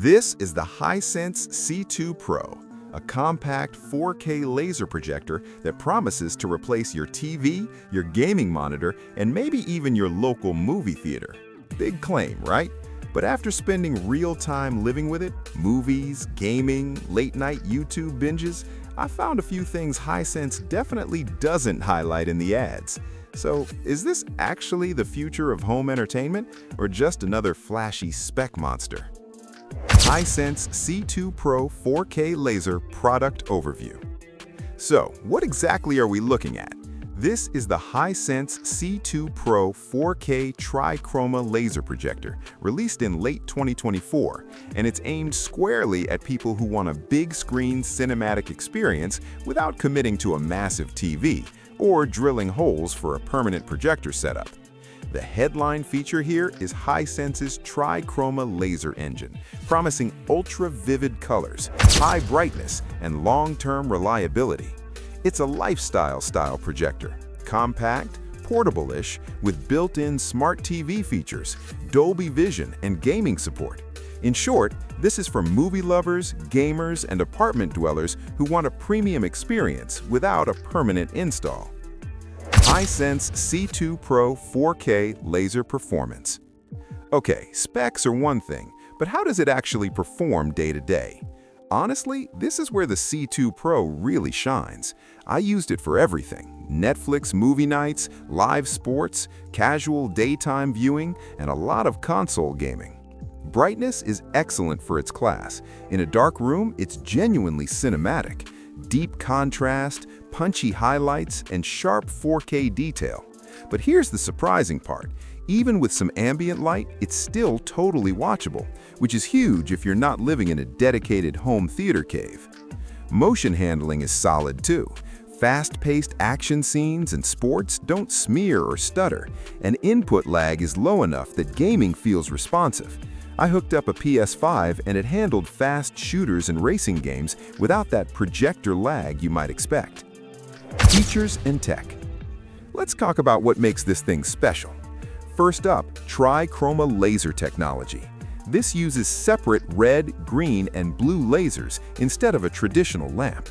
This is the Hisense C2 Pro, a compact 4K laser projector that promises to replace your TV, your gaming monitor, and maybe even your local movie theater. Big claim, right? But after spending real time living with it, movies, gaming, late-night YouTube binges, I found a few things Hisense definitely doesn't highlight in the ads. So, is this actually the future of home entertainment, or just another flashy spec monster? Hisense C2 Pro 4K Laser Product Overview. So, what exactly are we looking at? This is the Hisense C2 Pro 4K TriChroma laser projector, released in late 2024, and it's aimed squarely at people who want a big-screen cinematic experience without committing to a massive TV or drilling holes for a permanent projector setup. The headline feature here is Hisense's TriChroma laser engine, promising ultra-vivid colors, high brightness, and long-term reliability. It's a lifestyle-style projector, compact, portable-ish, with built-in smart TV features, Dolby Vision, and gaming support. In short, this is for movie lovers, gamers, and apartment dwellers who want a premium experience without a permanent install. Hisense C2 Pro 4K Laser Performance. Okay, specs are one thing, but how does it actually perform day to day? Honestly, this is where the C2 Pro really shines. I used it for everything: Netflix movie nights, live sports, casual daytime viewing, and a lot of console gaming. Brightness is excellent for its class. In a dark room, it's genuinely cinematic. Deep contrast, punchy highlights, and sharp 4K detail. But here's the surprising part. Even with some ambient light, it's still totally watchable, which is huge if you're not living in a dedicated home theater cave. Motion handling is solid too. Fast-paced action scenes and sports don't smear or stutter, and input lag is low enough that gaming feels responsive. I hooked up a PS5 and it handled fast shooters and racing games without that projector lag you might expect. Features and tech. Let's talk about what makes this thing special. First up, TriChroma laser technology. This uses separate red, green, and blue lasers instead of a traditional lamp.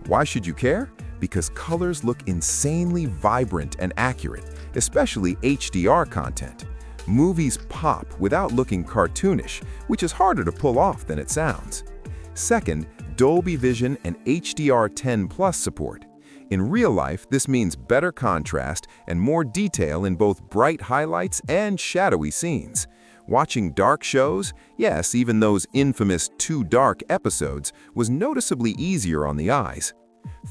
Why should you care? Because colors look insanely vibrant and accurate, especially HDR content. Movies pop without looking cartoonish, which is harder to pull off than it sounds. Second, Dolby Vision and HDR10+ support. In real life, this means better contrast and more detail in both bright highlights and shadowy scenes. Watching dark shows, yes, even those infamous too dark episodes, was noticeably easier on the eyes.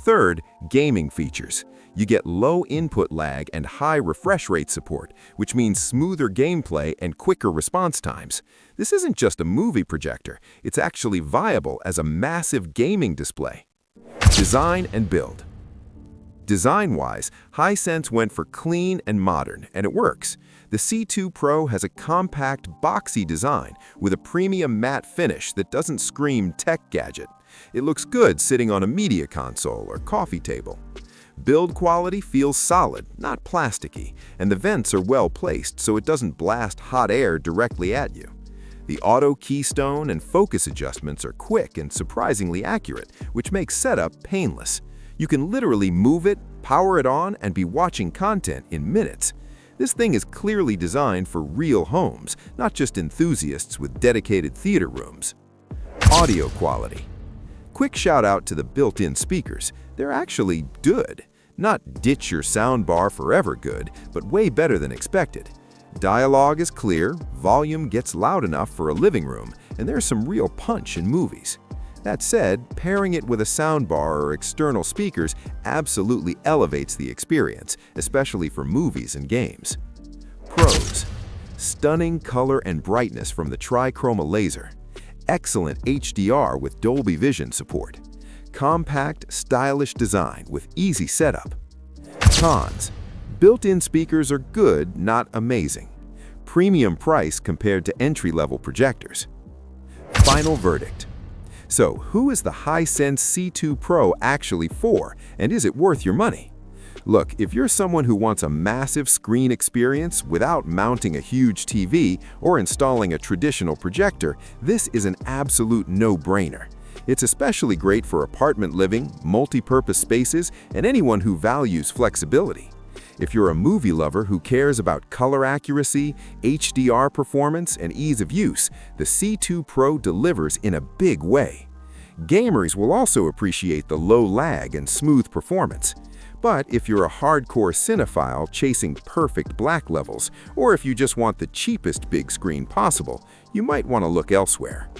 Third, gaming features. You get low input lag and high refresh rate support, which means smoother gameplay and quicker response times. This isn't just a movie projector, it's actually viable as a massive gaming display. Design and build. Design-wise, Hisense went for clean and modern, and it works. The C2 Pro has a compact, boxy design with a premium matte finish that doesn't scream tech gadget. It looks good sitting on a media console or coffee table. Build quality feels solid, not plasticky, and the vents are well placed so it doesn't blast hot air directly at you. The auto keystone and focus adjustments are quick and surprisingly accurate, which makes setup painless. You can literally move it, power it on, and be watching content in minutes. This thing is clearly designed for real homes, not just enthusiasts with dedicated theater rooms. Audio quality. Quick shout out to the built-in speakers. They're actually good. Not ditch your soundbar forever good, but way better than expected. Dialogue is clear, volume gets loud enough for a living room, and there's some real punch in movies. That said, pairing it with a soundbar or external speakers absolutely elevates the experience, especially for movies and games. Pros. Stunning color and brightness from the TriChroma laser. Excellent HDR with Dolby Vision support. Compact, stylish design with easy setup. Cons. Built-in speakers are good, not amazing. Premium price compared to entry-level projectors. Final verdict. So, who is the Hisense C2 Pro actually for, and is it worth your money? Look, if you're someone who wants a massive screen experience without mounting a huge TV or installing a traditional projector, this is an absolute no-brainer. It's especially great for apartment living, multi-purpose spaces, and anyone who values flexibility. If you're a movie lover who cares about color accuracy, HDR performance, and ease of use, the C2 Pro delivers in a big way. Gamers will also appreciate the low lag and smooth performance. But if you're a hardcore cinephile chasing perfect black levels, or if you just want the cheapest big screen possible, you might want to look elsewhere.